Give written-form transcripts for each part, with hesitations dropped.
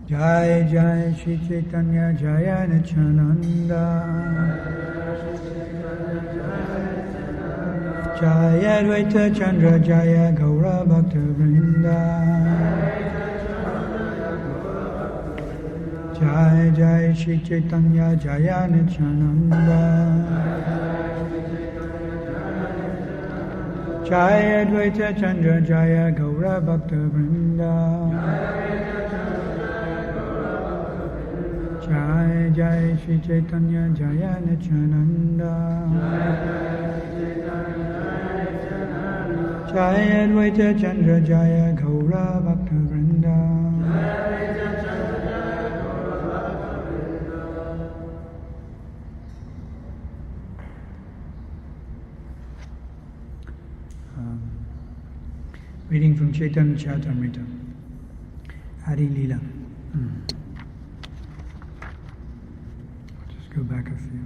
Jai Jai Shri Chaitanya Jaya Nityananda Jaya Advaita Chandra Jaya Gaura Bhakta Vrinda Jai Jai Shri Chaitanya Jaya Nityananda Jaya Advaita Chandra Jaya Gaura Bhakta Vrinda Jai Jai Shri Chaitanya Jaya Nityananda Jaya Advaita Chandra Jaya Gaura Bhakta Vrinda Reading from Chaitanya Charitamrita, Hari Leela. Just go back a few.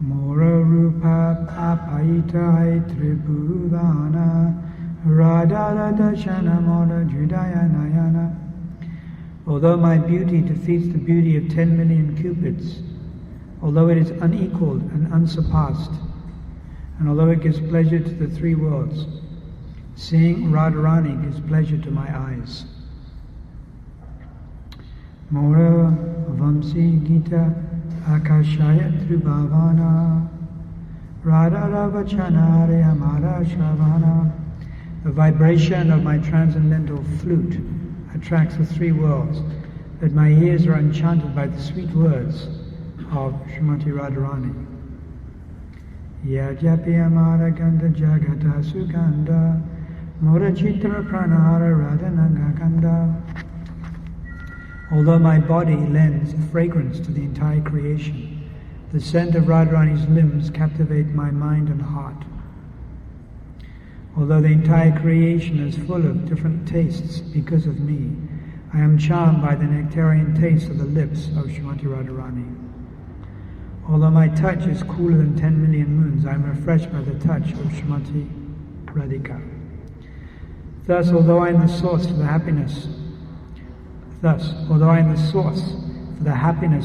Mora Rupa Papaita Tribhuvana Radha Dashana Mora Judaya Nayana. Although my beauty defeats the beauty of 10 million cupids, although it is unequaled and unsurpassed, and although it gives pleasure to the three worlds, seeing Radharani gives pleasure to my eyes. Mora Vamsi Gita Akashaya Tribhavana Radha Ravachana Rayamara Shavana. The vibration of my transcendental flute attracts the three worlds, that my ears are enchanted by the sweet words of Srimati Radharani. Yajapi Amara Gandha Jagata Sugandha Mura Chitra Pranara Radhananga Gandha. Although my body lends fragrance to the entire creation, the scent of Radharani's limbs captivate my mind and heart. Although the entire creation is full of different tastes because of me, I am charmed by the nectarian taste of the lips of Srimati Radharani. Although my touch is cooler than 10 million moons, I am refreshed by the touch of Srimati Radhika. Thus, although I am the source for the happiness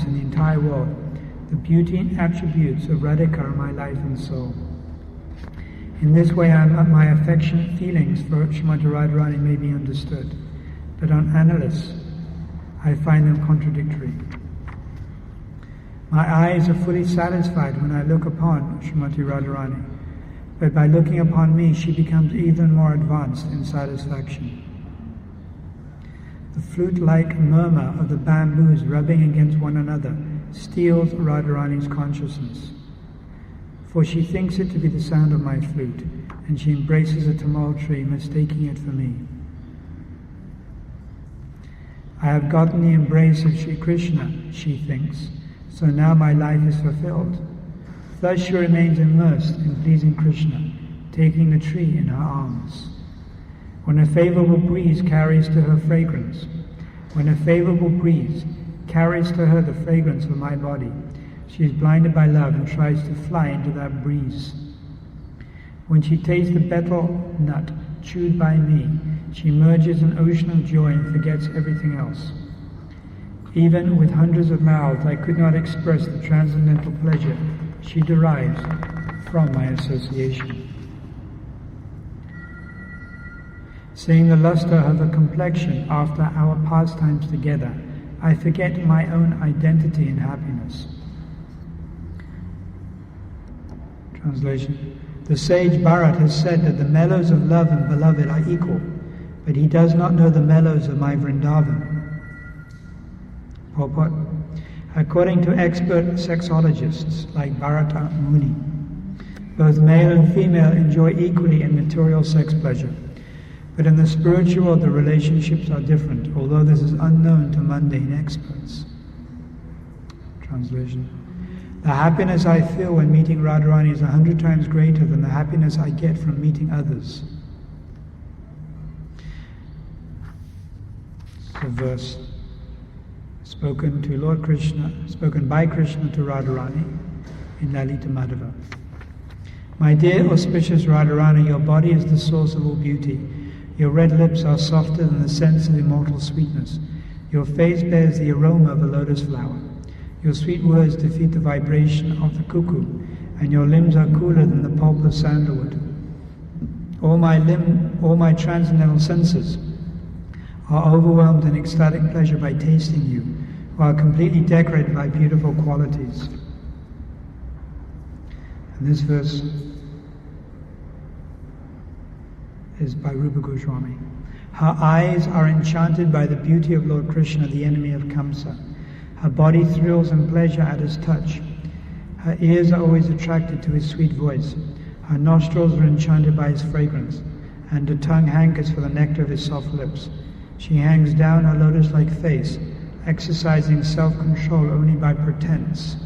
in the entire world, the beauty and attributes of Radhika are my life and soul. In this way, my affectionate feelings for Srimati Radharani may be understood, but on analysis, I find them contradictory. My eyes are fully satisfied when I look upon Srimati Radharani, but by looking upon me, she becomes even more advanced in satisfaction. The flute-like murmur of the bamboos rubbing against one another steals Radharani's consciousness, for she thinks it to be the sound of my flute, and she embraces a tumultuary, mistaking it for me. I have gotten the embrace of Sri Krishna, she thinks, so now my life is fulfilled. Thus she remains immersed in pleasing Krishna, taking the tree in her arms. When a favorable breeze carries to her the fragrance of my body, she is blinded by love and tries to fly into that breeze. When she tastes the betel nut chewed by me, she emerges an ocean of joy and forgets everything else. Even with hundreds of mouths, I could not express the transcendental pleasure she derives from my association. Seeing the luster of her complexion after our pastimes together, I forget my own identity and happiness. Translation. The sage Bharat has said that the mellows of love and beloved are equal, but he does not know the mellows of my Vrindavan. Purport. According to expert sexologists like Bharata Muni, both male and female enjoy equally in material sex pleasure. But in the spiritual world, the relationships are different, although this is unknown to mundane experts. Translation. The happiness I feel when meeting Radharani is 100 times greater than the happiness I get from meeting others. It's a verse spoken to Lord Krishna, spoken by Krishna to Radharani in Lalita Madhava. My dear auspicious Radharani, your body is the source of all beauty. Your red lips are softer than the sense of immortal sweetness. Your face bears the aroma of a lotus flower. Your sweet words defeat the vibration of the cuckoo, and your limbs are cooler than the pulp of sandalwood. All my transcendental senses are overwhelmed in ecstatic pleasure by tasting you, who are completely decorated by beautiful qualities. And this verse is by Rupa Goswami. Her eyes are enchanted by the beauty of Lord Krishna, the enemy of Kamsa. Her body thrills in pleasure at his touch. Her ears are always attracted to his sweet voice. Her nostrils are enchanted by his fragrance, and her tongue hankers for the nectar of his soft lips. She hangs down her lotus-like face, exercising self-control only by pretense.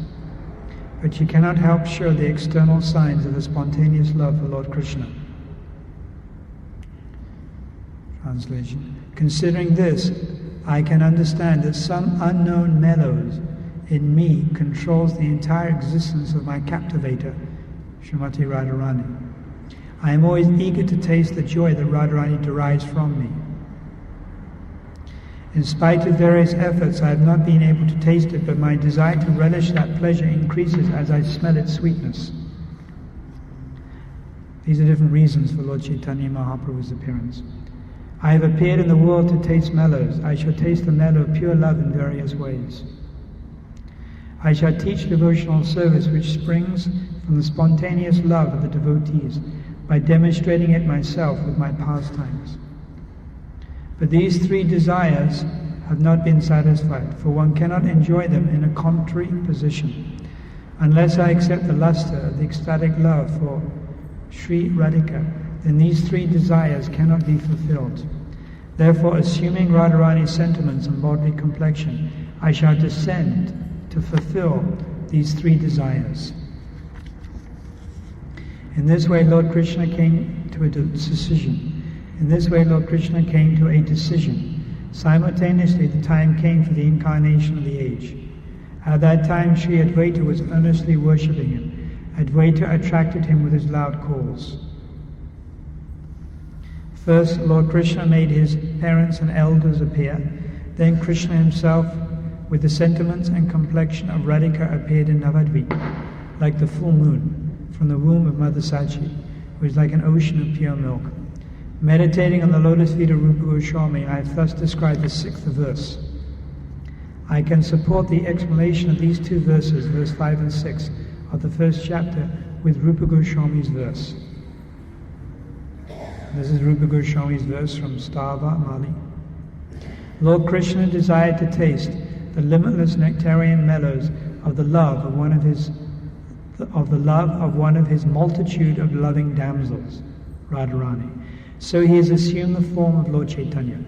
But she cannot help show the external signs of a spontaneous love for Lord Krishna. Translation. Considering this, I can understand that some unknown mellows in me controls the entire existence of my captivator, Srimati Radharani. I am always eager to taste the joy that Radharani derives from me. In spite of various efforts, I have not been able to taste it, but my desire to relish that pleasure increases as I smell its sweetness. These are different reasons for Lord Chaitanya Mahaprabhu's appearance. I have appeared in the world to taste mellows. I shall taste the mellow of pure love in various ways. I shall teach devotional service which springs from the spontaneous love of the devotees by demonstrating it myself with my pastimes. But these three desires have not been satisfied, for one cannot enjoy them in a contrary position. Unless I accept the luster of the ecstatic love for Sri Radhika, then these three desires cannot be fulfilled. Therefore, assuming Radharani's sentiments and bodily complexion, I shall descend to fulfill these three desires. In this way, Lord Krishna came to a decision. Simultaneously, the time came for the incarnation of the age. At that time, Sri Advaita was earnestly worshipping him. Advaita attracted him with his loud calls. First, Lord Krishna made his parents and elders appear. Then Krishna himself, with the sentiments and complexion of Radhika, appeared in Navadvip, like the full moon, from the womb of Mother Sachi, who is like an ocean of pure milk. Meditating on the lotus feet of Rupa Goswami, I have thus described the 6th verse. I can support the explanation of these two verses, verse 5 and 6, of the first chapter with Rupa Goswami's verse. This is Rupa Goswami's verse from Stava Mali. Lord Krishna desired to taste the limitless nectarian mellows of the love of one of his multitude of loving damsels, Radharani. So he has assumed the form of Lord Chaitanya.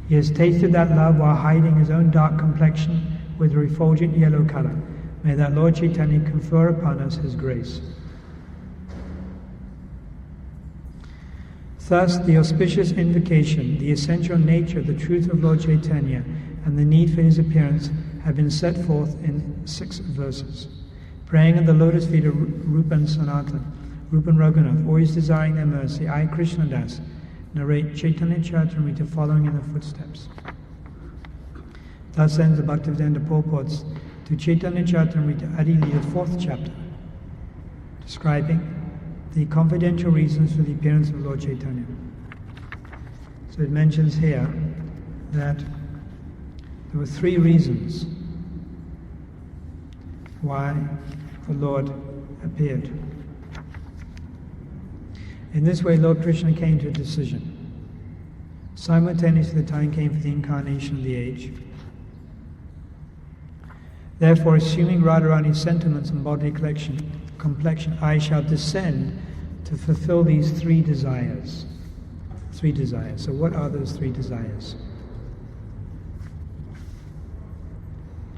He has tasted that love while hiding his own dark complexion with a refulgent yellow color. May that Lord Chaitanya confer upon us his grace. Thus, the auspicious invocation, the essential nature of the truth of Lord Chaitanya, and the need for his appearance have been set forth in 6 verses. Praying at the lotus feet of Rupa and Sanatan, Rupa and Raghunath, always desiring their mercy, I, Krishnadas, narrate Chaitanya Charitamrita following in the footsteps. Thus ends the Bhaktivedanta purports to Chaitanya Charitamrita Adi Leela, 4th chapter, describing the confidential reasons for the appearance of Lord Chaitanya. So it mentions here that there were 3 reasons why the Lord appeared. In this way, Lord Krishna came to a decision. Simultaneously, the time came for the incarnation of the age. Therefore, assuming Radharani's sentiments and bodily complexion, I shall descend to fulfill these 3 desires. 3 desires. So what are those 3 desires?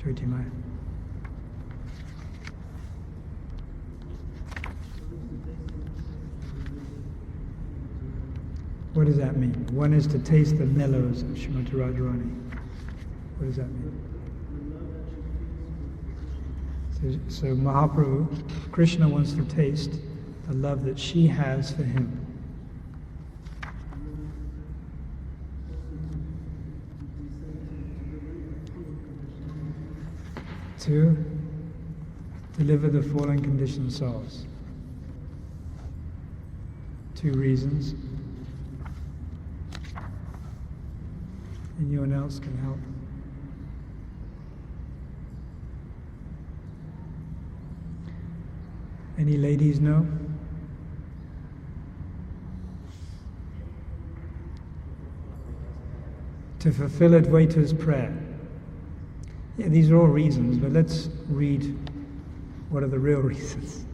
Jyotimaya. What does that mean? One is to taste the mellows of Srimati Radharani. What does that mean? So Mahaprabhu, Krishna wants to taste the love that she has for him. To deliver the fallen conditioned souls. 2 reasons. Anyone else can help? Any ladies know? To fulfill Advaita's prayer. Yeah, these are all reasons, but let's read what are the real reasons.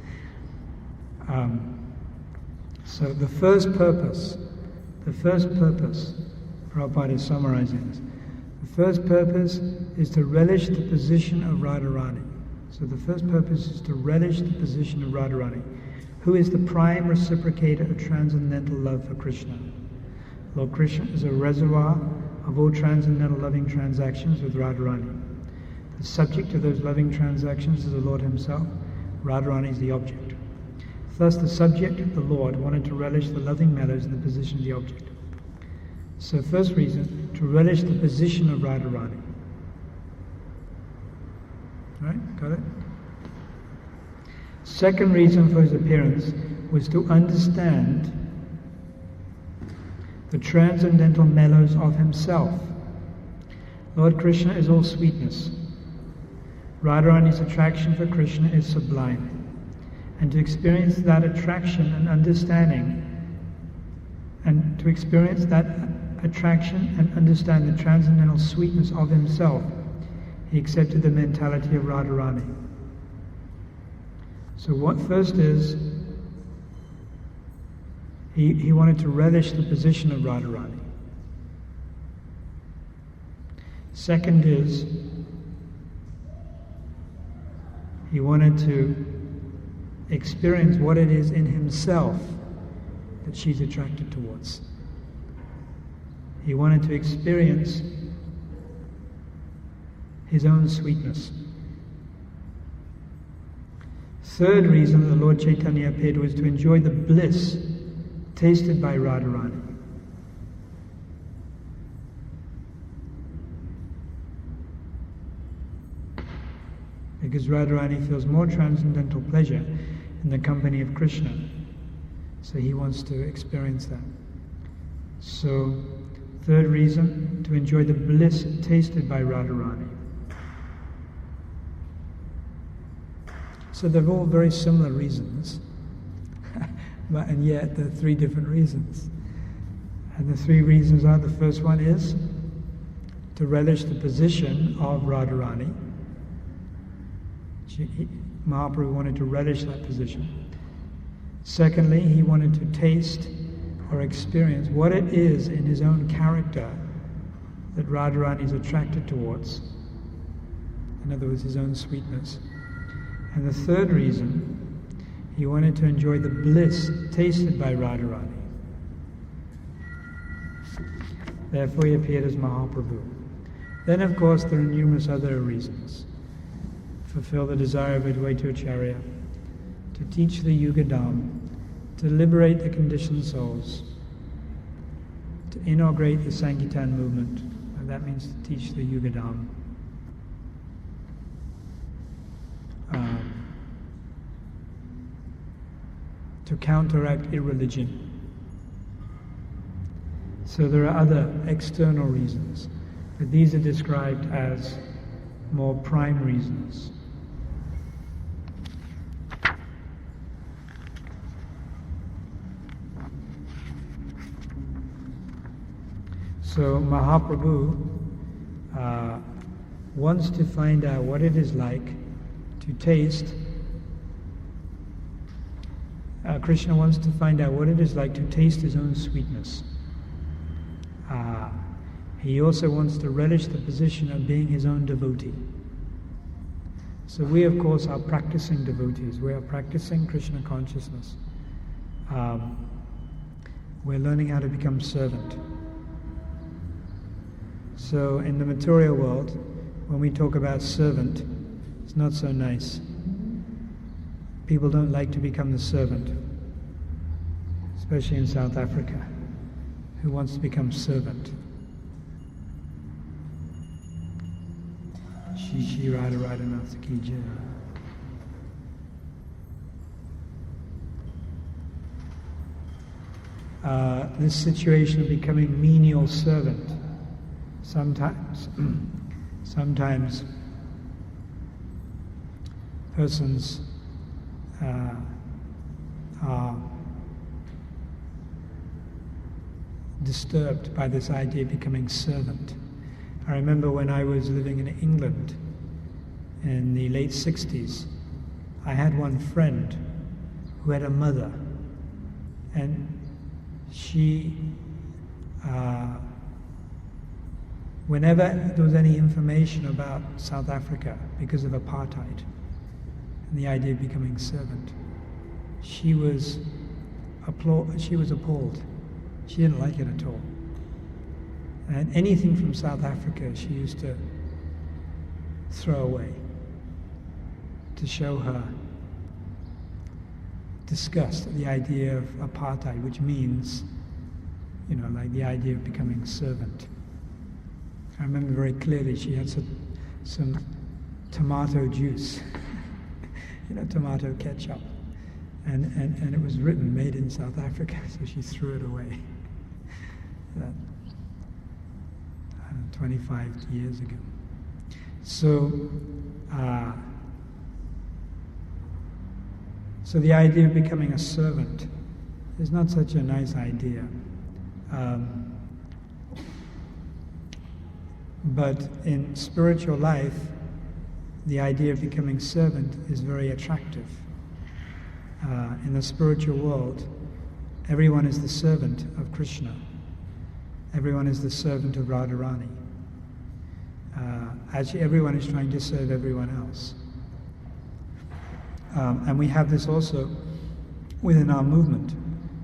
So the first purpose, Prabhupada is summarizing this. The first purpose is to relish the position of Radharani. So the first purpose is to relish the position of Radharani, who is the prime reciprocator of transcendental love for Krishna. Lord Krishna is a reservoir of all transcendental loving transactions with Radharani. The subject of those loving transactions is the Lord himself. Radharani is the object. Thus the subject, the Lord, wanted to relish the loving mellows in the position of the object. So first reason, to relish the position of Radharani. Right? Got it? Second reason for his appearance was to understand the transcendental mellows of himself. Lord Krishna is all sweetness. Radharani's attraction for Krishna is sublime. And to experience that attraction and understand the transcendental sweetness of himself, he accepted the mentality of Radharani. So what first is, he wanted to relish the position of Radharani. Second is, he wanted to experience what it is in himself that she's attracted towards. He wanted to experience his own sweetness. Third reason that the Lord Chaitanya appeared was to enjoy the bliss tasted by Radharani. Because Radharani feels more transcendental pleasure in the company of Krishna. So he wants to experience that. So, third reason, to enjoy the bliss tasted by Radharani. So they're all very similar reasons, and yet there are 3 different reasons. And the 3 reasons are, the first one is to relish the position of Radharani. Mahaprabhu wanted to relish that position. Secondly, he wanted to taste or experience what it is in his own character that Radharani is attracted towards. In other words, his own sweetness. And the third reason, he wanted to enjoy the bliss tasted by Radharani. Therefore he appeared as Mahaprabhu. Then of course there are numerous other reasons. Fulfill the desire of Advaita Acharya, to teach the Yugadam, to liberate the conditioned souls, to inaugurate the Sankirtan movement, and that means to teach the Yugadam. To counteract irreligion. So there are other external reasons, but these are described as more prime reasons. So Mahaprabhu wants to find out what it is like to taste. Krishna wants to find out what it is like to taste his own sweetness. He also wants to relish the position of being his own devotee. So we, of course, are practicing devotees. We are practicing Krishna consciousness. We're learning how to become servant. So in the material world, when we talk about servant, it's not so nice. People don't like to become the servant, especially in South Africa. Who wants to become servant? Shi Radha Radhanath Ki Jai. This situation of becoming menial servant, sometimes persons are disturbed by this idea of becoming servant. I remember when I was living in England in the late 60s, I had one friend who had a mother, and she, whenever there was any information about South Africa because of apartheid and the idea of becoming servant, she was appalled. She didn't like it at all. And anything from South Africa she used to throw away to show her disgust at the idea of apartheid, which means, like the idea of becoming servant. I remember very clearly she had some tomato juice, tomato ketchup, and it was written made in South Africa, so she threw it away. 25 years ago. So the idea of becoming a servant is not such a nice idea. But in spiritual life, the idea of becoming servant is very attractive. In the spiritual world, everyone is the servant of Krishna. Everyone is the servant of Radharani. Actually, everyone is trying to serve everyone else. And we have this also within our movement.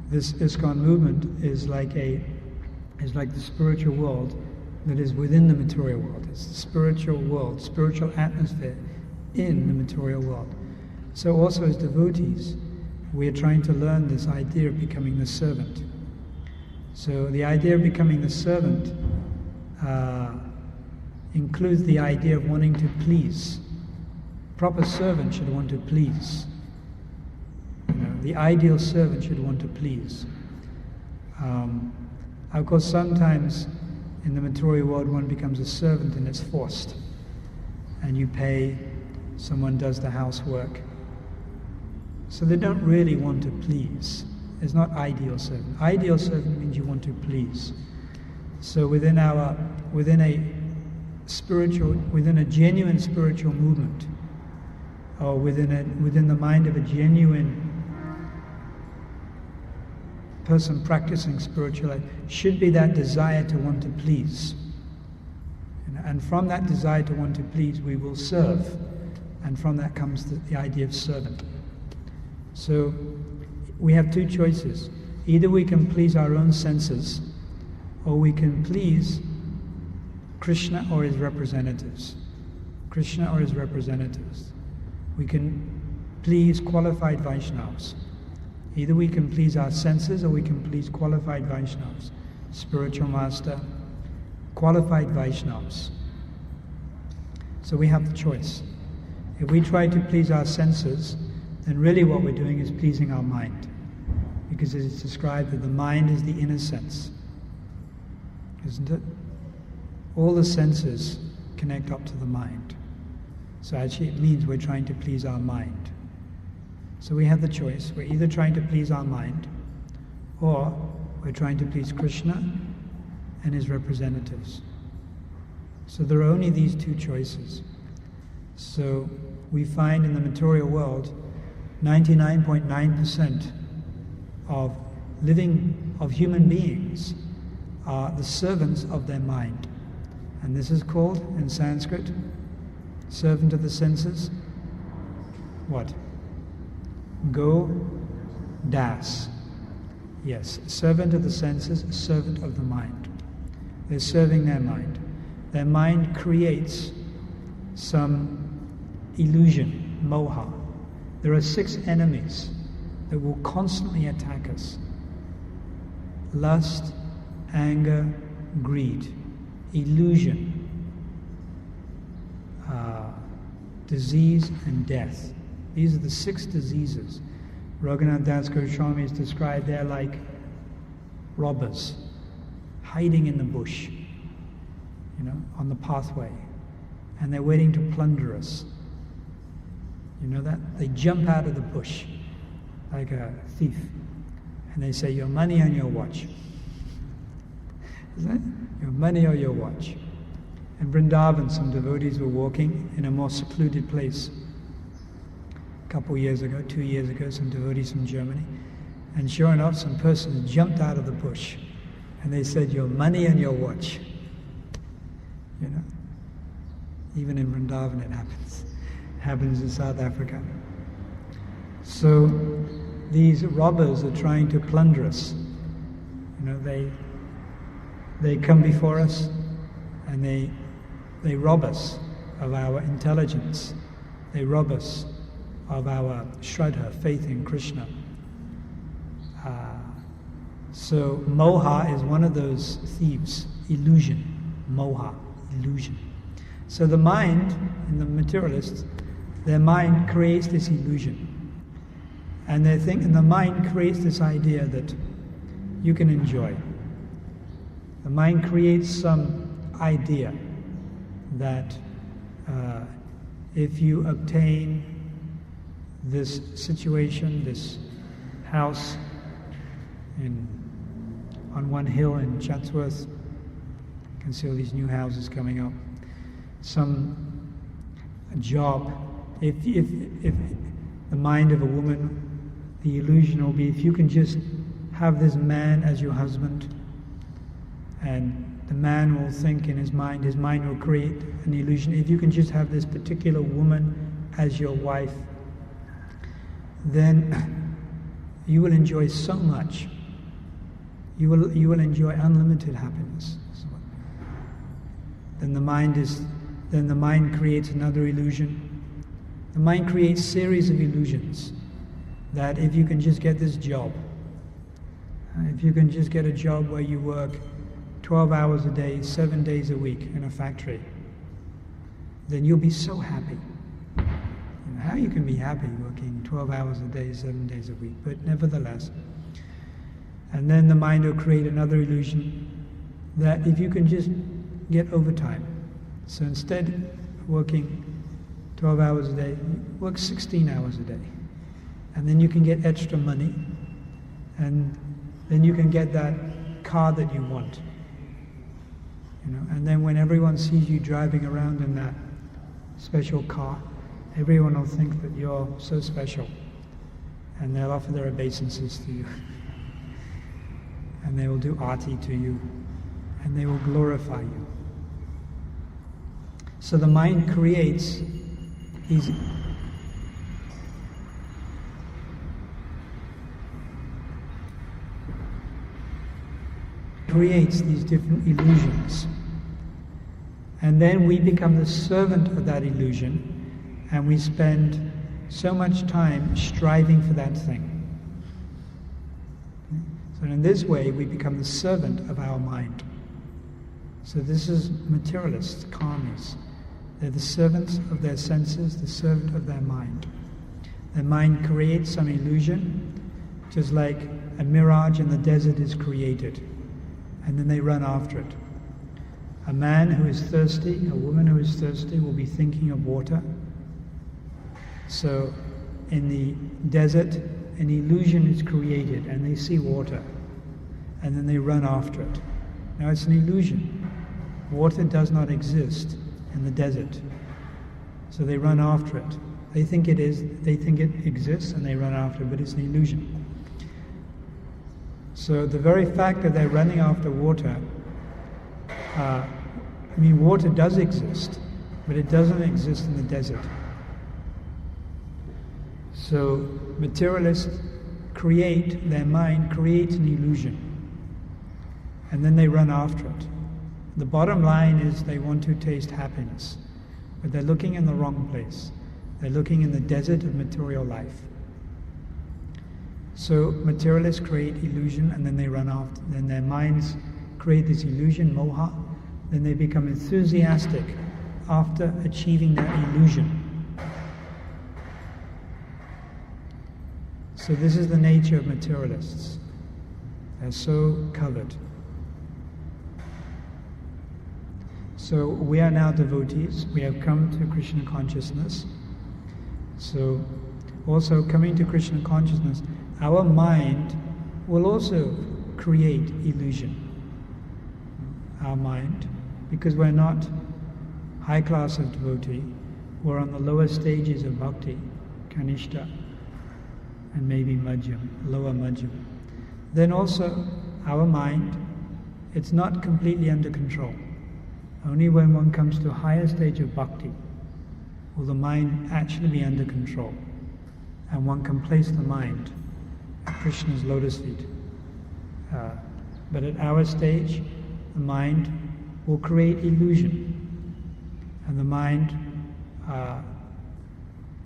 This ISKCON movement is like the spiritual world that is within the material world. It's the spiritual world, spiritual atmosphere in the material world. So also as devotees, we are trying to learn this idea of becoming the servant. So the idea of becoming the servant includes the idea of wanting to please. Proper servant should want to please. The ideal servant should want to please. Of course, sometimes in the material world one becomes a servant and it's forced. And you pay, someone does the housework. So they don't really want to please. It's not ideal servant. Ideal servant means you want to please. So within a genuine spiritual movement, or within the mind of a genuine person practicing spiritual life, should be that desire to want to please. And from that desire to want to please, we will serve. And from that comes the idea of servant. So we have two choices. Either we can please our own senses, or we can please Krishna or his representatives. Krishna or his representatives. We can please qualified Vaishnavas. Either we can please our senses or we can please qualified Vaishnavas. Spiritual master, qualified Vaishnavas. So we have the choice. If we try to please our senses, then really what we're doing is pleasing our mind. Because it is described that the mind is the inner sense. Isn't it? All the senses connect up to the mind. So actually it means we're trying to please our mind. So we have the choice. We're either trying to please our mind, or we're trying to please Krishna and his representatives. So there are only these two choices. So we find in the material world 99.9% of human beings are the servants of their mind. And this is called, in Sanskrit, servant of the senses, what? Go das. Yes, servant of the senses, servant of the mind. They're serving their mind. Their mind creates some illusion, moha. There are 6 enemies that will constantly attack us. Lust, anger, greed, illusion, disease, and death. These are the 6 diseases. Raghunath Das Goswami is described, they're like robbers hiding in the bush, on the pathway, and they're waiting to plunder us. You know that? They jump out of the bush like a thief, and they say, your money and your watch. Is that? Your money or your watch. In Vrindavan, some devotees were walking in a more secluded place. A couple years ago, 2 years ago, some devotees from Germany, and sure enough, some person jumped out of the bush, and they said, your money and your watch. Even in Vrindavan it happens. It happens in South Africa. So these robbers are trying to plunder us. They come before us and they rob us of our intelligence. They rob us of our Shraddha, faith in Krishna. So moha is one of those thieves. Illusion. Moha. Illusion. So the mind, in the materialists, their mind creates this illusion. And they think, and the mind creates this idea that you can enjoy. The mind creates some idea that if you obtain this situation, this house on one hill in Chatsworth, you can see all these new houses coming up, a job, if the mind of a woman, the illusion will be if you can just have this man as your husband, and the man will think in his mind will create an illusion. If you can just have this particular woman as your wife, then you will enjoy so much. You will enjoy unlimited happiness. Then the mind creates another illusion. The mind creates series of illusions that if you can just get this job, if you can just get a job where you work 12 hours a day, 7 days a week in a factory, then you'll be so happy. How you can be happy working 12 hours a day, 7 days a week, but nevertheless. And then the mind will create another illusion that if you can just get overtime, so instead of working 12 hours a day, work 16 hours a day. And then you can get extra money, and then you can get that car that you want. And then when everyone sees you driving around in that special car, everyone will think that you're so special, and they'll offer their obeisances to you, and they will do arti to you, and they will glorify you. So the mind creates these different illusions. And then we become the servant of that illusion, and we spend so much time striving for that thing. So in this way, we become the servant of our mind. So this is materialists, karmis. They're the servants of their senses, the servant of their mind. Their mind creates some illusion, just like a mirage in the desert is created, and then they run after it. A man who is thirsty, a woman who is thirsty will be thinking of water. So in the desert, an illusion is created and they see water, and then they run after it. Now it's an illusion. Water does not exist in the desert. So they run after it. They think it exists, and they run after it, but it's an illusion. So the very fact that they're running after water, water does exist, but it doesn't exist in the desert. So materialists their mind creates an illusion, and then they run after it. The bottom line is they want to taste happiness, but they're looking in the wrong place. They're looking in the desert of material life. So materialists create illusion, and then they run after. Then their minds create this illusion, moha. Then they become enthusiastic after achieving that illusion. So this is the nature of materialists. They're so covered. So we are now devotees. We have come to Krishna consciousness. So also coming to Krishna consciousness, our mind will also create illusion. Our mind, because we're not high class of devotee, we're on the lower stages of bhakti, kanishta, and maybe madhyam, lower madhyam. Then also our mind, it's not completely under control. Only when one comes to a higher stage of bhakti will the mind actually be under control, and one can place the mind at Krishna's lotus feet. But at our stage, the mind will create illusion, and the mind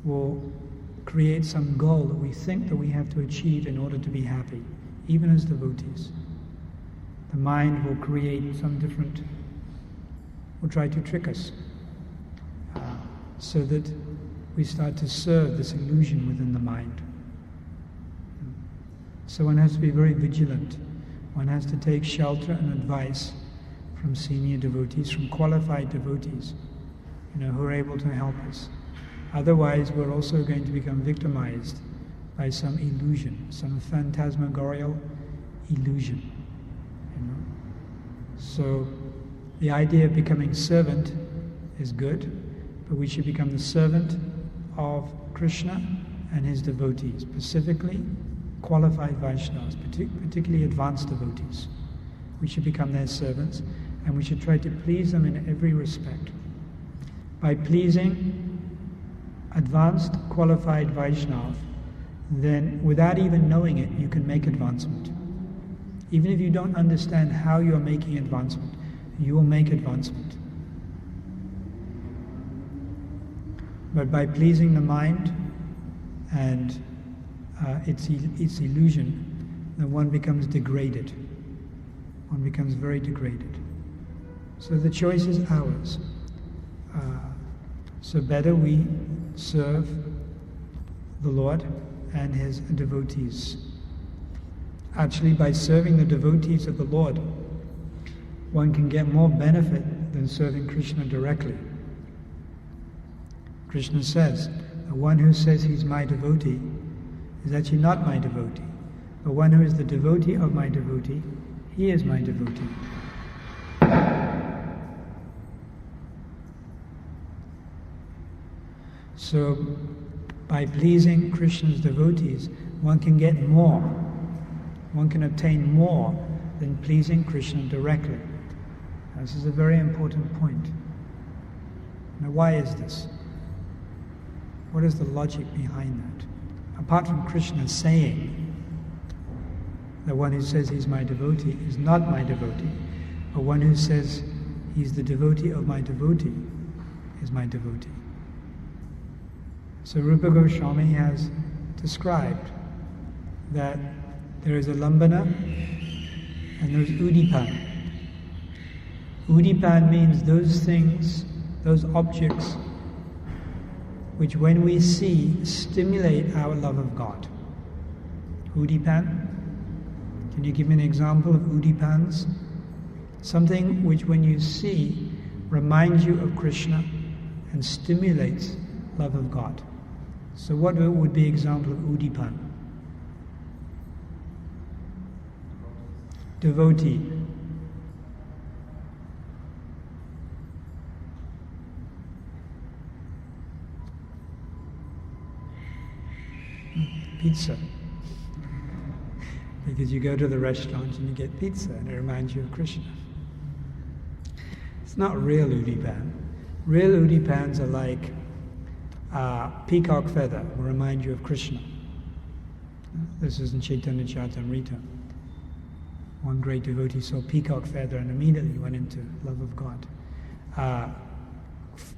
will create some goal that we think that we have to achieve in order to be happy, even as devotees. The mind will create some different, will try to trick us, so that we start to serve this illusion within the mind. So one has to be very vigilant. One has to take shelter and advice from senior devotees, from qualified devotees, who are able to help us. Otherwise, we're also going to become victimized by some illusion, some phantasmagorical illusion. So the idea of becoming servant is good, but we should become the servant of Krishna and his devotees, specifically qualified Vaishnavas, particularly advanced devotees. We should become their servants, and we should try to please them in every respect. By pleasing advanced qualified Vaishnava, then without even knowing it, you can make advancement. Even if you don't understand how you are making advancement, you will make advancement. But by pleasing the mind and its illusion, then one becomes degraded. One becomes very degraded. So the choice is ours. So better we serve the Lord and his devotees. Actually, by serving the devotees of the Lord, one can get more benefit than serving Krishna directly. Krishna says, the one who says he's my devotee is actually not my devotee. But one who is the devotee of my devotee, he is my devotee. So, by pleasing Krishna's devotees, one can get more. One can obtain more than pleasing Krishna directly. This is a very important point. Now, why is this? What is the logic behind that? Apart from Krishna saying, the one who says he's my devotee is not my devotee, but one who says he's the devotee of my devotee is my devotee. So Rupa Goswami has described that there is a lambana and there's udipan. Udipan means those things, those objects, which when we see stimulate our love of God. Udipan. Can you give me an example of udipans? Something which when you see reminds you of Krishna and stimulates love of God. So what would be an example of udipan? Devotee. Pizza. Because you go to the restaurant and you get pizza and it reminds you of Krishna. It's not real udipan. Real udipans are like peacock feather, will remind you of Krishna. This is in Chaitanya Charitamrita. One great devotee saw peacock feather and immediately went into love of God.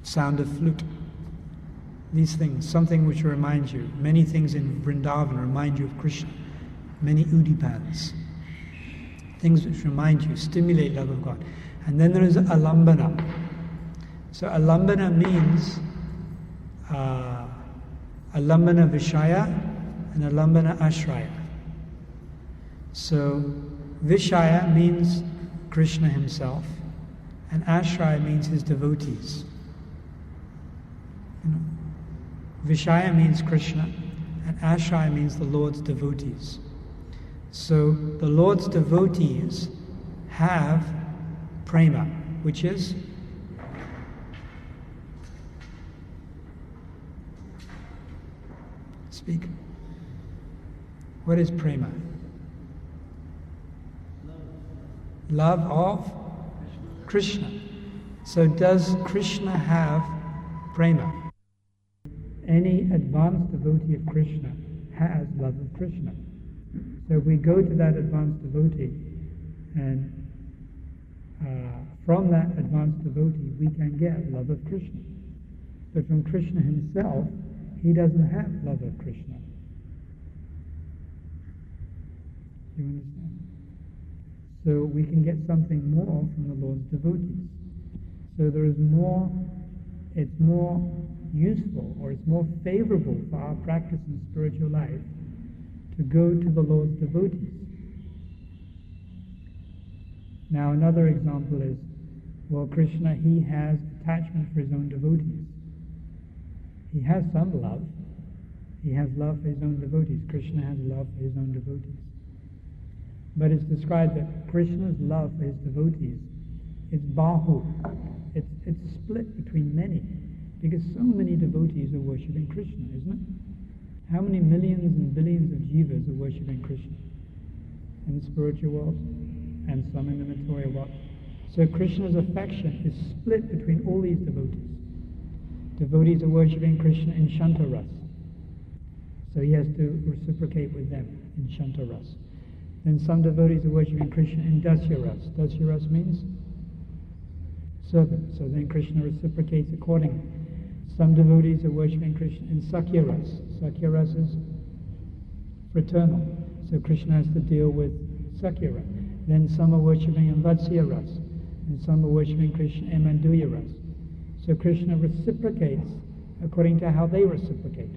Sound of flute. These things, something which reminds you, many things in Vrindavan remind you of Krishna. Many udipans. Things which remind you, stimulate love of God. And then there is alambana. So alambana means alambana vishaya and alambana ashraya. So vishaya means Krishna himself, and ashraya means his devotees. You know, vishaya means Krishna, and ashraya means the Lord's devotees. So the Lord's devotees have prema, which is speak. What is prema? Love of Krishna. So does Krishna have prema? Any advanced devotee of Krishna has love of Krishna. So if we go to that advanced devotee, and from that advanced devotee we can get love of Krishna. But from Krishna himself, he doesn't have love of Krishna. You understand? So we can get something more from the Lord's devotees. So there is more, it's more useful, or it's more favorable for our practice in spiritual life to go to the Lord's devotees. Now another example is, well, Krishna, he has attachment for his own devotees. He has some love. He has love for his own devotees. Krishna has love for his own devotees. But it's described that Krishna's love for his devotees is bahu. It's split between many, because so many devotees are worshipping Krishna, isn't it? How many millions and billions of jivas are worshipping Krishna in the spiritual world, and some in the material world? So Krishna's affection is split between all these devotees. Devotees are worshipping Krishna in Shantaras, so he has to reciprocate with them in Shantaras. Then some devotees are worshipping Krishna in Dasyaras. Dasyaras means servant, so then Krishna reciprocates accordingly. Some devotees are worshipping Krishna in Sakyaras. Sakyaras is fraternal, so Krishna has to deal with Sakyara. Then some are worshipping in Vatsyaras, and some are worshipping Krishna in Manduyaras. So Krishna reciprocates according to how they reciprocate.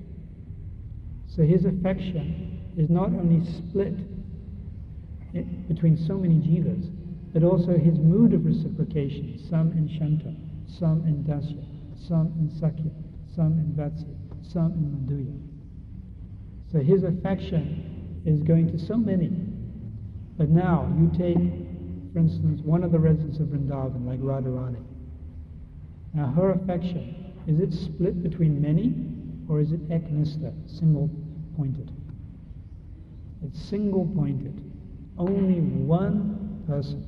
So his affection is not only split between so many jivas, but also his mood of reciprocation, some in Shanta, some in Dasya, some in Sakya, some in Vatsya, some in Manduya. So his affection is going to so many. But now you take, for instance, one of the residents of Vrindavan, like Radharani. Now her affection, is it split between many, or is it eknista, single-pointed? It's single-pointed. Only one person,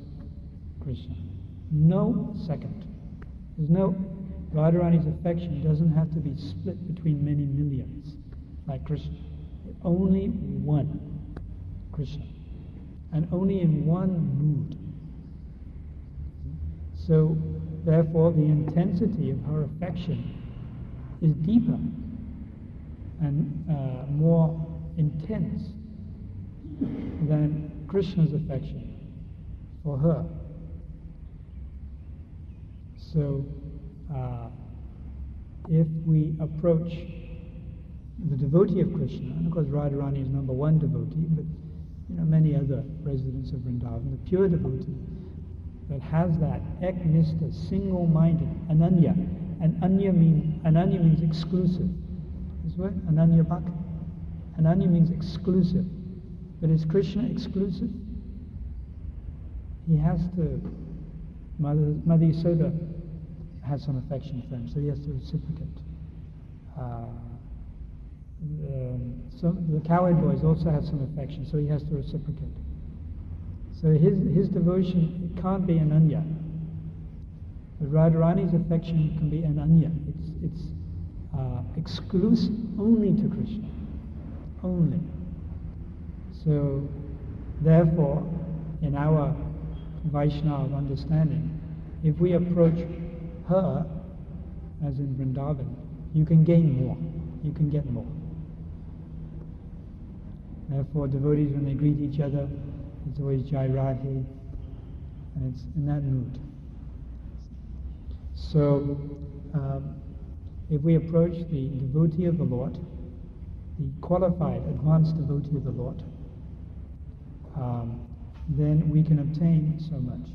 Krishna. No second. There's no, Radharani's affection doesn't have to be split between many millions, like Krishna. Only one, Krishna. And only in one mood. So, therefore, the intensity of her affection is deeper and more intense than Krishna's affection for her. So, if we approach the devotee of Krishna, and of course Radharani is number one devotee, but many other residents of Vrindavan, the pure devotee that has that eknista, single-minded, ananya. And ananya means exclusive. This word, ananya bhak. Ananya means exclusive. But is Krishna exclusive? He has to, Mother Yasoda has some affection for him, so he has to reciprocate. So the cowherd boys also have some affection, so he has to reciprocate. So his devotion, it can't be ananya. But Radharani's affection can be ananya. It's exclusive only to Krishna. Only. So, therefore, in our Vaishnava understanding, if we approach her, as in Vrindavan, you can gain more, you can get more. Therefore, devotees, when they greet each other, it's always Jai Radhe, and it's in that mood. So, if we approach the devotee of the Lord, the qualified, advanced devotee of the Lord, then we can obtain so much.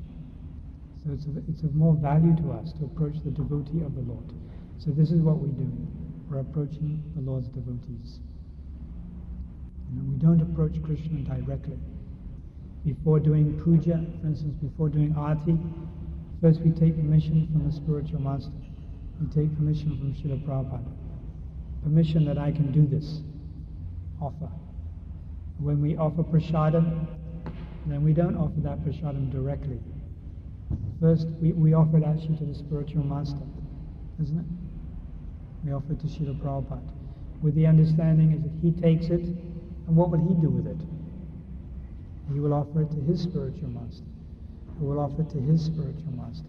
So it's of more value to us to approach the devotee of the Lord. So this is what we do. We're approaching the Lord's devotees. We don't approach Krishna directly. Before doing puja, for instance, before doing arati, first we take permission from the spiritual master. We take permission from Srila Prabhupada. Permission that I can do this. Offer. When we offer prasadam, then we don't offer that prasadam directly. First, we offer it actually to the spiritual master, isn't it? We offer it to Srila Prabhupada. With the understanding is that he takes it, and what will he do with it? He will offer it to his spiritual master, who will offer it to his spiritual master.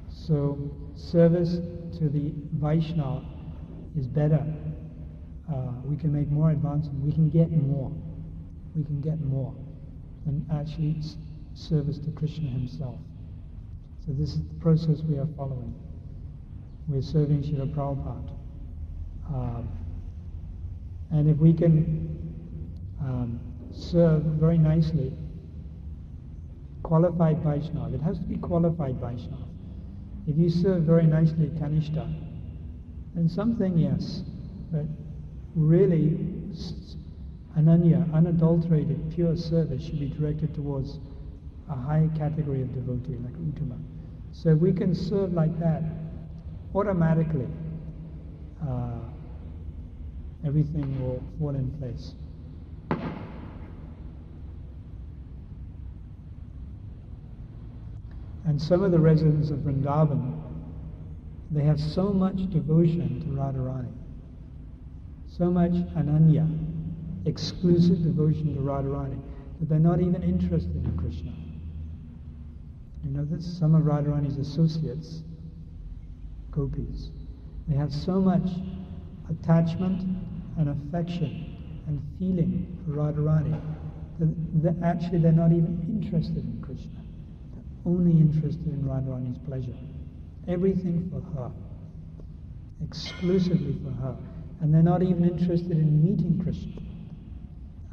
So, service to the Vaishnava is better. We can make more advancement. We can get more. We can get more than actually service to Krishna himself. So this is the process we are following. We're serving Srila Prabhupada. And if we can serve very nicely qualified Vaishnava, it has to be qualified Vaishnava. If you serve very nicely Kanishta, then something, yes, but really Ananya, unadulterated, pure service should be directed towards a high category of devotee, like Uttama. So if we can serve like that, automatically everything will fall in place. And some of the residents of Vrindavan, they have so much devotion to Radharani, so much Ananya, exclusive devotion to Radharani, that they're not even interested in Krishna. You know this? Some of Radharani's associates, gopis, they have so much attachment and affection and feeling for Radharani that actually they're not even interested in Krishna. They're only interested in Radharani's pleasure. Everything for her. Exclusively for her. And they're not even interested in meeting Krishna.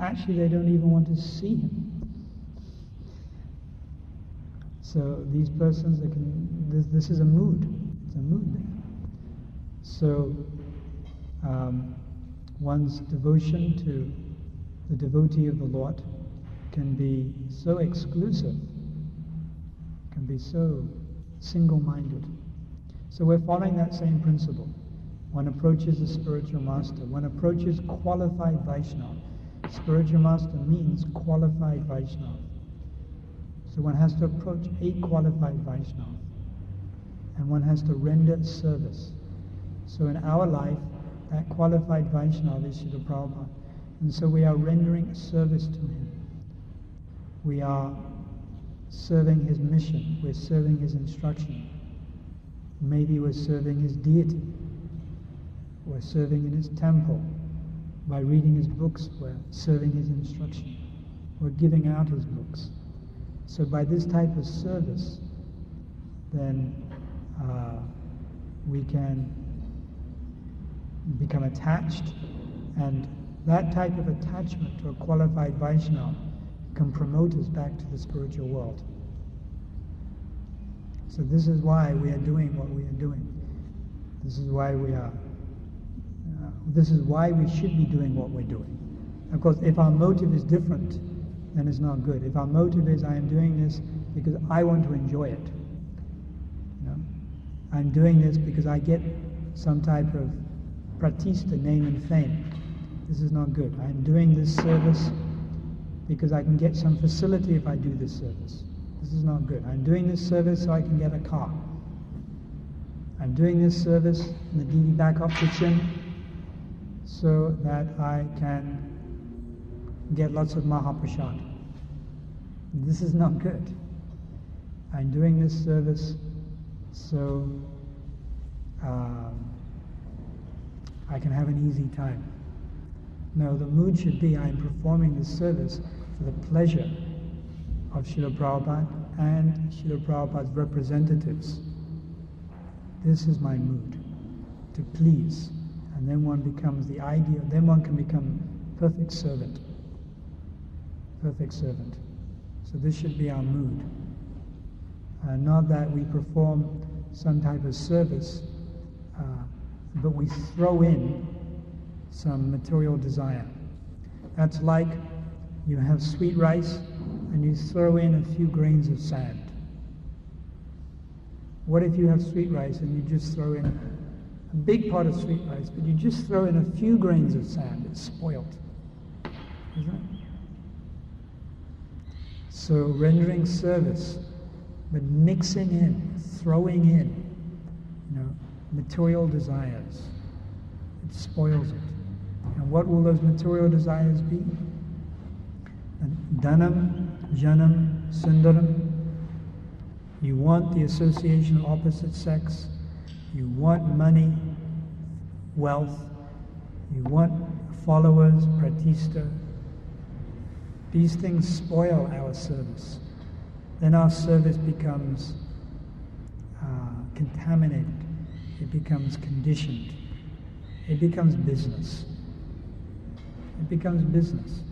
Actually, they don't even want to see him. So these persons, this is a mood. It's a mood there. So one's devotion to the devotee of the Lord can be so exclusive, can be so single-minded. So we're following that same principle. One approaches a spiritual master. One approaches qualified Vaishnava. Spiritual master means qualified Vaishnava. So one has to approach a qualified Vaishnava. And one has to render service. So in our life, that qualified Vaishnava is Srila Prabhupada. And so we are rendering service to him. We are serving his mission. We're serving his instruction. Maybe we're serving his deity. We're serving in his temple. By reading his books, we're serving his instruction. We're giving out his books. So by this type of service, then we can become attached, and that type of attachment to a qualified Vaishnava can promote us back to the spiritual world. So this is why we are doing what we are doing. This is why we are. This is why we should be doing what we're doing. Of course, if our motive is different, then it's not good. If our motive is, I am doing this because I want to enjoy it. You know? I'm doing this because I get some type of pratista, name and fame. This is not good. I'm doing this service because I can get some facility if I do this service. This is not good. I'm doing this service so I can get a car. I'm doing this service in the DD back off kitchen so that I can get lots of Mahaprasad. This is not good. I'm doing this service so I can have an easy time. No, the mood should be I'm performing this service for the pleasure of Srila Prabhupada and Srila Prabhupada's representatives. This is my mood, to please. And then one becomes the ideal, then one can become perfect servant. Perfect servant. So this should be our mood. Not that we perform some type of service, but we throw in some material desire. That's like you have sweet rice and you throw in a few grains of sand. What if you have sweet rice and you just throw in a big pot of sweet rice, but you just throw in a few grains of sand? It's spoiled. Isn't it? So rendering service, but mixing in, throwing in, material desires, it spoils it. And what will those material desires be? Dhanam, Janam, Sundaram. You want the association of opposite sex. You want money, wealth. You want followers, pratishta. These things spoil our service. Then our service becomes contaminated. It becomes conditioned. It becomes business. It becomes business.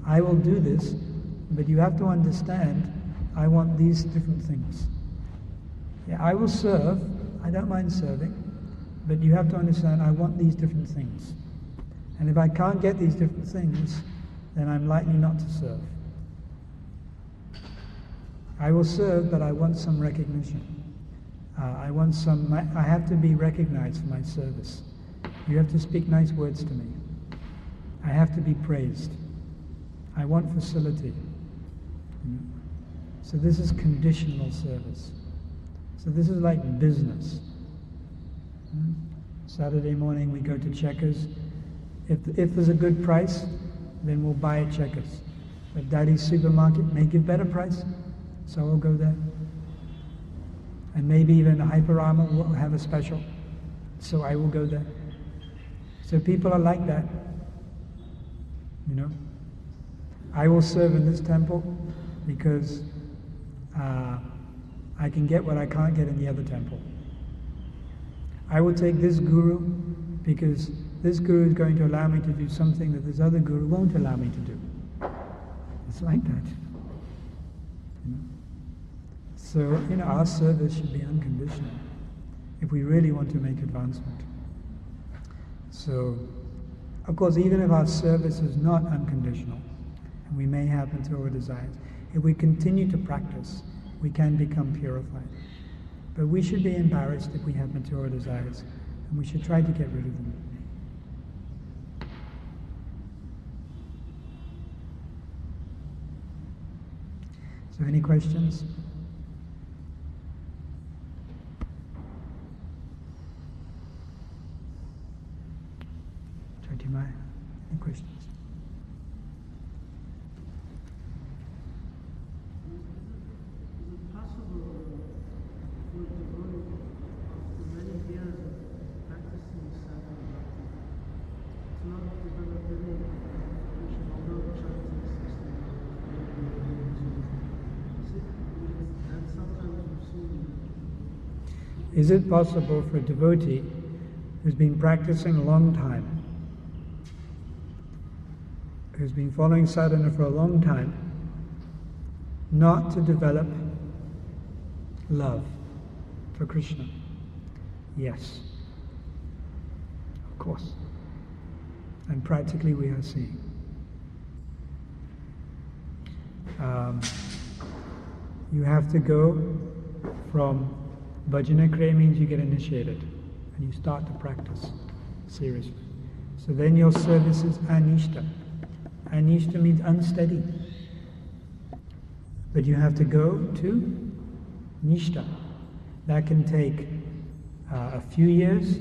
I will do this, but you have to understand, I want these different things. Yeah, I will serve, I don't mind serving, but you have to understand, I want these different things. And if I can't get these different things, then I'm likely not to serve. I will serve, but I want some recognition. I have to be recognized for my service. You have to speak nice words to me. I have to be praised. I want facility. So this is conditional service. So this is like business. Saturday morning we go to Checkers. If there's a good price, then we'll buy at Checkers. But Daddy's supermarket may give better price, so we'll go there. And maybe even Hyperama will have a special, so I will go there. So people are like that, I will serve in this temple because I can get what I can't get in the other temple. I will take this guru because this guru is going to allow me to do something that this other guru won't allow me to do. It's like that. So, our service should be unconditional if we really want to make advancement. So, of course, even if our service is not unconditional, and we may have material desires, if we continue to practice, we can become purified. But we should be embarrassed if we have material desires, and we should try to get rid of them. So, any questions? Any questions? Is it possible for a devotee after many years of practicing sadhana to not develop any qualification, although chanting 16 and sometimes we've seen? Is it possible for a devotee who's been practicing a long time, who's been following sadhana for a long time, not to develop love for Krishna? Yes, of course. And practically we are seeing. You have to go from bhajana kriya means you get initiated and you start to practice seriously. So then your service is anishta. Anishta means unsteady. But you have to go to nishta. That can take a few years,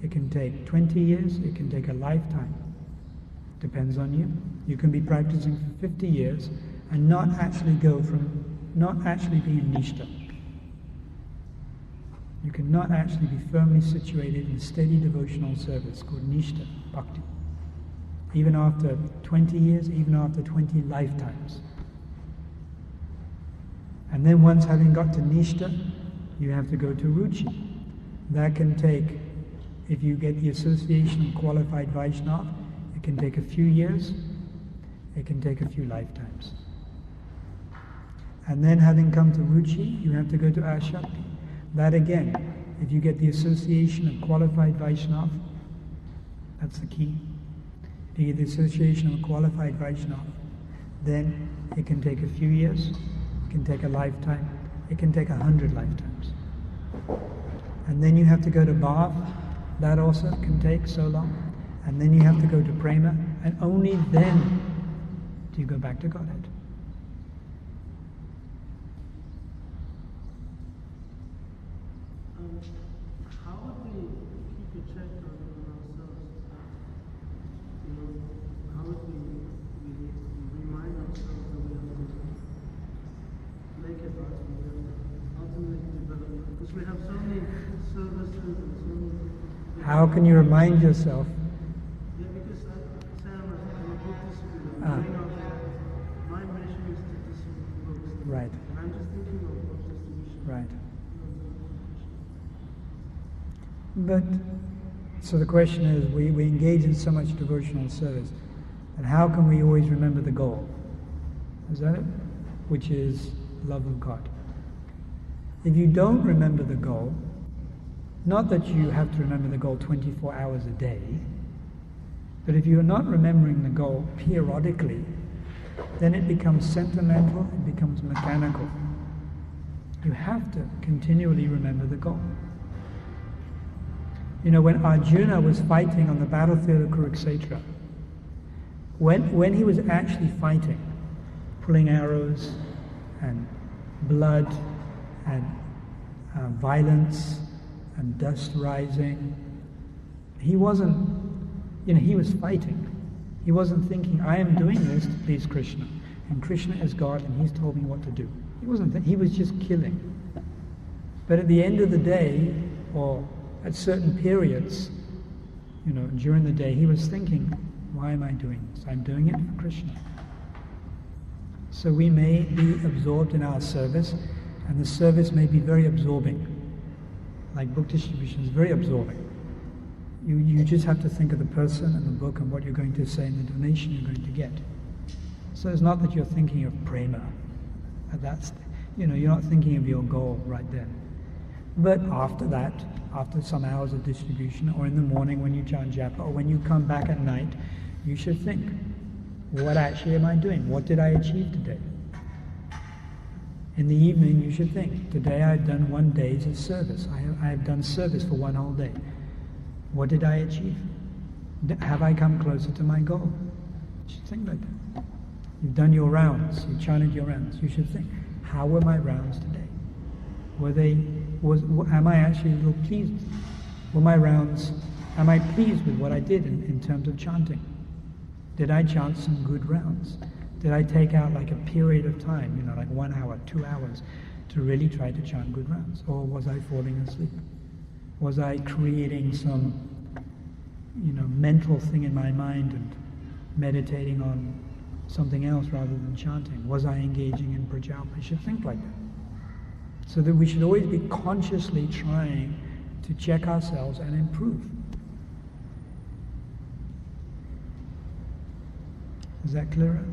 it can take 20 years, it can take a lifetime. Depends on you. You can be practicing for 50 years and not actually be in nishta. You cannot actually be firmly situated in steady devotional service called nishta, bhakti. Even after 20 years, even after 20 lifetimes. And then once having got to nishta, you have to go to ruchi. That can take, if you get the association of qualified Vaishnava, it can take a few years, it can take a few lifetimes. And then having come to ruchi, you have to go to asakti. That again, if you get the association of qualified Vaishnava, that's the key. If you get the association of qualified Vaishnava, then it can take a few years, it can take a lifetime, it can take 100 lifetimes. And then you have to go to bhav, that also can take so long. And then you have to go to prema, and only then do you go back to Godhead. How would we keep a check on ourselves? How would we remind ourselves that we have to make it right, we have to ultimately develop? Because we have so many services and so many... How can you remind yourself? Yeah, because I'm a book distributor. My mission is to distribute books. Right. And I'm just thinking of book distribution. Right. But, so the question is, we engage in so much devotional service, and how can we always remember the goal? Is that it? Which is love of God. If you don't remember the goal, not that you have to remember the goal 24 hours a day, but if you're not remembering the goal periodically, then it becomes sentimental, it becomes mechanical. You have to continually remember the goal. You know, when Arjuna was fighting on the battlefield of Kurukshetra, when he was actually fighting, pulling arrows and blood and violence and dust rising, he wasn't, he was fighting. He wasn't thinking, I am doing this to please Krishna, and Krishna is God and he's told me what to do. He wasn't, he was just killing. But at the end of the day, or at certain periods, during the day, he was thinking, why am I doing this? I'm doing it for Krishna. So we may be absorbed in our service, and the service may be very absorbing. Like book distribution is very absorbing. You just have to think of the person and the book and what you're going to say and the donation you're going to get. So it's not that you're thinking of prema at that stage. You're not thinking of your goal right then. But after that, after some hours of distribution, or in the morning when you chant japa, or when you come back at night, you should think, what actually am I doing? What did I achieve today? In the evening, you should think, today I've done 1 day's of service. I have done service for 1 whole day. What did I achieve? Have I come closer to my goal? You should think like that. You've done your rounds, you've chanted your rounds. You should think, how were my rounds today? Am I actually a little pleased? Were my rounds, am I pleased with what I did in terms of chanting? Did I chant some good rounds? Did I take out like a period of time, like 1 hour, 2 hours, to really try to chant good rounds? Or was I falling asleep? Was I creating some, mental thing in my mind and meditating on something else rather than chanting? Was I engaging in prajalpa? You should think like that. So that we should always be consciously trying to check ourselves and improve. Is that clearer?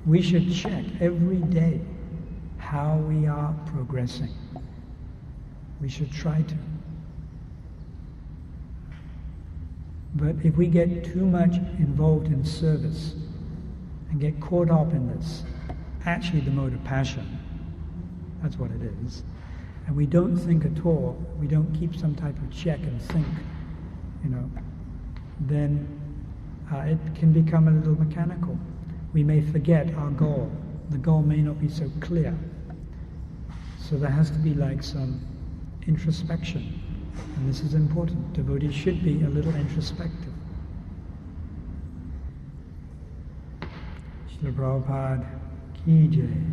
We should check every day how we are progressing. We should try to. But if we get too much involved in service and get caught up in this, actually the mode of passion, that's what it is, and we don't think at all, we don't keep some type of check and think, then it can become a little mechanical. We may forget our goal. The goal may not be so clear. So there has to be like some introspection. And this is important. Devotees should be a little introspective. Srila Prabhupada ki jai.